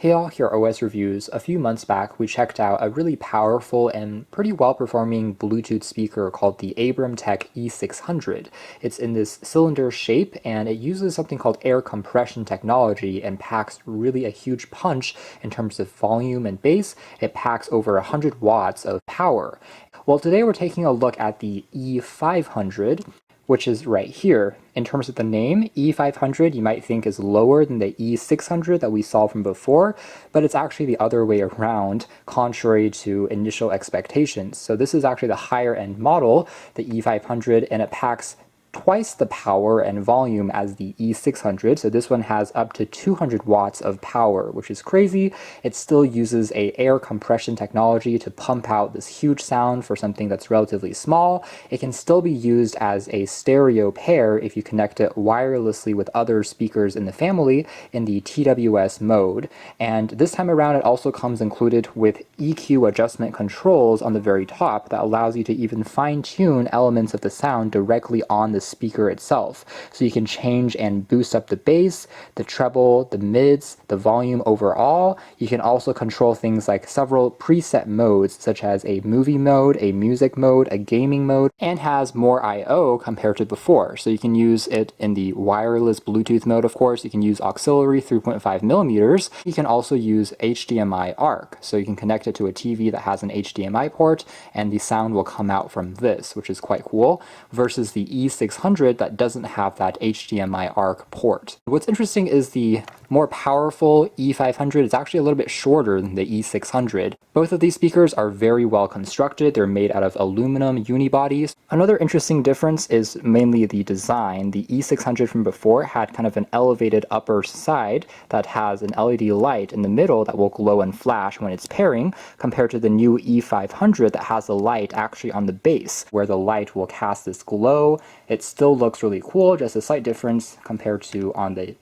Hey all, here are OS Reviews. A few months back, we checked out a really powerful and pretty well-performing Bluetooth speaker called the Abramtek E500. It's in this cylinder shape, and it uses something called air compression technology and packs really a huge punch in terms of volume and bass. It packs over 100 watts of power. Well, today we're taking a look at the E500, which is right here. In terms of the name, E500 you might think is lower than the E600 that we saw from before, but it's actually the other way around, contrary to initial expectations. So this is actually the higher end model, the E500, and it packs twice the power and volume as the E600, so this one has up to 200 watts of power, which is crazy. It still uses a air compression technology to pump out this huge sound for something that's relatively small. It can still be used as a stereo pair if you connect it wirelessly with other speakers in the family in the TWS mode. And this time around, it also comes included with EQ adjustment controls on the very top that allows you to even fine-tune elements of the sound directly on the speaker itself. So you can change and boost up the bass, the treble, the mids, the volume overall. You can also control things like several preset modes, such as a movie mode, a music mode, a gaming mode, and has more I/O compared to before. So you can use it in the wireless Bluetooth mode, of course. You can use auxiliary 3.5 millimeters. You can also use HDMI ARC. So you can connect it to a TV that has an HDMI port, and the sound will come out from this, which is quite cool, versus the E600 that doesn't have that HDMI ARC port. What's interesting is the more powerful E500 is actually a little bit shorter than the E600. Both of these speakers are very well constructed. They're made out of aluminum unibodies. Another interesting difference is mainly the design. The E600 from before had kind of an elevated upper side that has an LED light in the middle that will glow and flash when it's pairing, compared to the new E500 that has a light actually on the base, where the light will cast this glow. It still looks really cool, just a slight difference compared to on the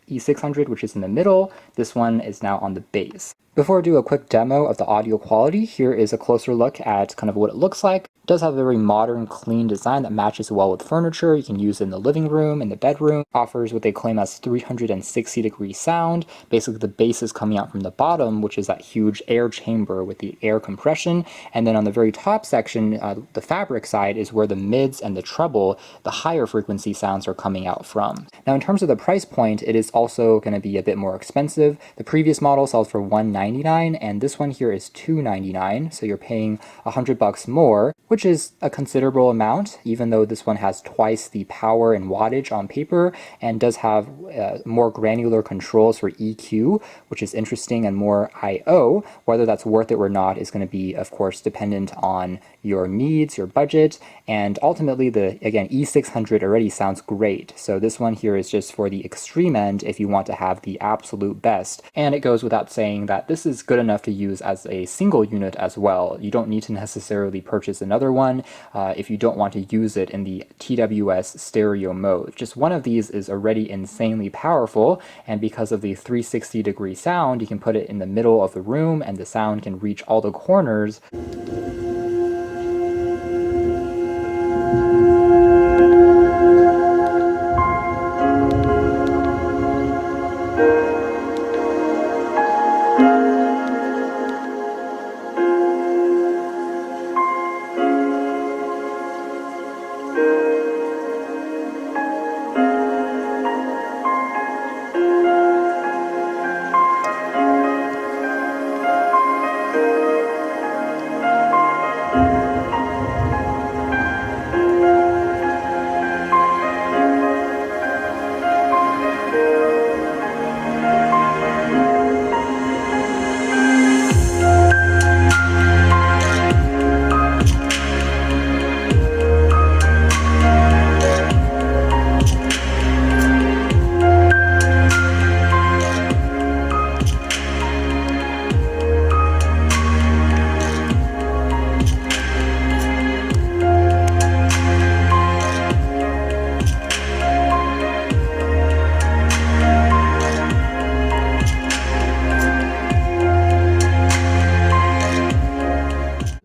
E600, which is in the middle. This one is now on the base. Before I do a quick demo of the audio quality, here is a closer look at kind of what it looks like. It does have a very modern, clean design that matches well with furniture. You can use it in the living room, in the bedroom. Offers what they claim as 360-degree sound. Basically, the bass is coming out from the bottom, which is that huge air chamber with the air compression. And then on the very top section, the fabric side, is where the mids and the treble, the higher frequency sounds, are coming out from. Now, in terms of the price point, it is also going to be a bit more expensive. The previous model sells for $199, and this one here is $299, so you're paying $100 more, which is a considerable amount, even though this one has twice the power and wattage on paper and does have more granular controls for EQ, which is interesting, and more I/O. Whether that's worth it or not is going to be, of course, dependent on your needs, your budget, and ultimately again, E600 already sounds great, so this one here is just for the extreme end if you want to have the absolute best. And it goes without saying that this is good enough to use as a single unit as well. You don't need to necessarily purchase another one if you don't want to use it in the TWS stereo mode. Just one of these is already insanely powerful, and because of the 360-degree sound, you can put it in the middle of the room and the sound can reach all the corners.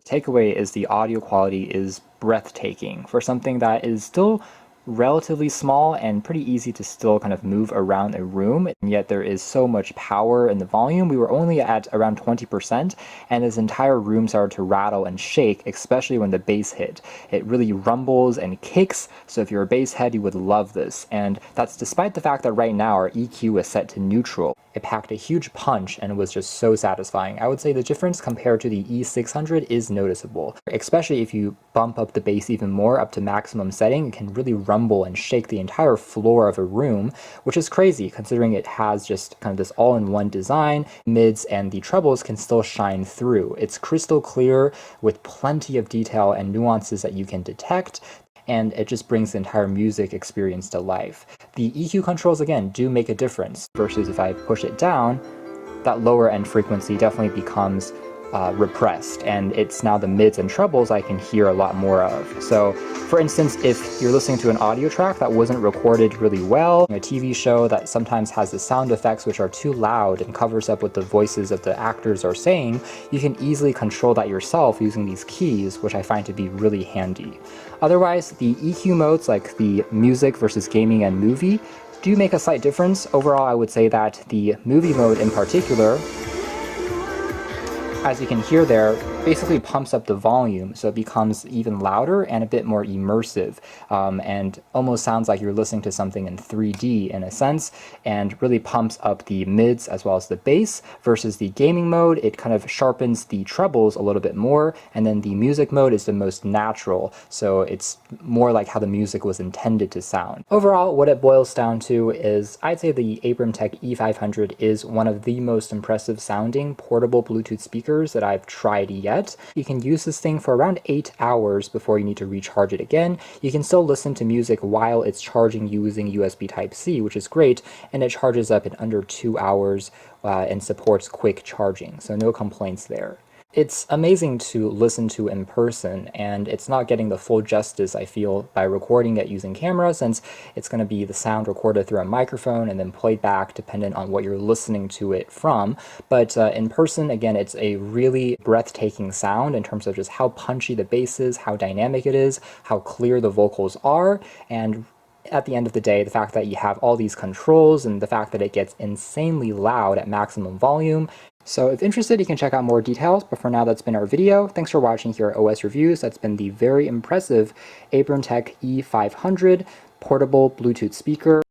Takeaway is the audio quality is breathtaking for something that is still relatively small and pretty easy to still kind of move around a room, and yet there is so much power in the volume. We were only at around 20%, and this entire room started to rattle and shake, especially when the bass hit. It really rumbles and kicks, so if you're a bass head, you would love this. And that's despite the fact that right now our EQ is set to neutral. It packed a huge punch and was just so satisfying. I would say the difference compared to the E600 is noticeable, especially if you bump up the bass even more up to maximum setting. It can really rumble and shake the entire floor of a room, which is crazy considering it has just kind of this all-in-one design. Mids and the trebles can still shine through. It's crystal clear with plenty of detail and nuances that you can detect, and it just brings the entire music experience to life. The EQ controls, again, do make a difference, versus if I push it down, that lower end frequency definitely becomes repressed, and it's now the mids and trebles I can hear a lot more of. So for instance, if you're listening to an audio track that wasn't recorded really well, a TV show that sometimes has the sound effects which are too loud and covers up what the voices of the actors are saying, you can easily control that yourself using these keys, which I find to be really handy. Otherwise, the EQ modes like the music versus gaming and movie do make a slight difference. Overall, I would say that the movie mode in particular, as you can hear there, basically pumps up the volume so it becomes even louder and a bit more immersive, and almost sounds like you're listening to something in 3D in a sense, and really pumps up the mids as well as the bass. Versus the gaming mode, it kind of sharpens the trebles a little bit more, and then the music mode is the most natural, so it's more like how the music was intended to sound. Overall, what it boils down to is I'd say the Abramtek E500 is one of the most impressive sounding portable Bluetooth speakers that I've tried yet. You can use this thing for around 8 hours before you need to recharge it again. You can still listen to music while it's charging using USB Type-C, which is great, and it charges up in under 2 hours and supports quick charging, so no complaints there. It's amazing to listen to in person, and it's not getting the full justice, I feel, by recording it using camera, since it's going to be the sound recorded through a microphone and then played back dependent on what you're listening to it from. But in person, again, it's a really breathtaking sound in terms of just how punchy the bass is, how dynamic it is, how clear the vocals are, and at the end of the day, the fact that you have all these controls and the fact that it gets insanely loud at maximum volume. So if interested, you can check out more details, but for now that's been our video. Thanks for watching here at OS Reviews. That's been the very impressive Abramtek E500 portable Bluetooth speaker.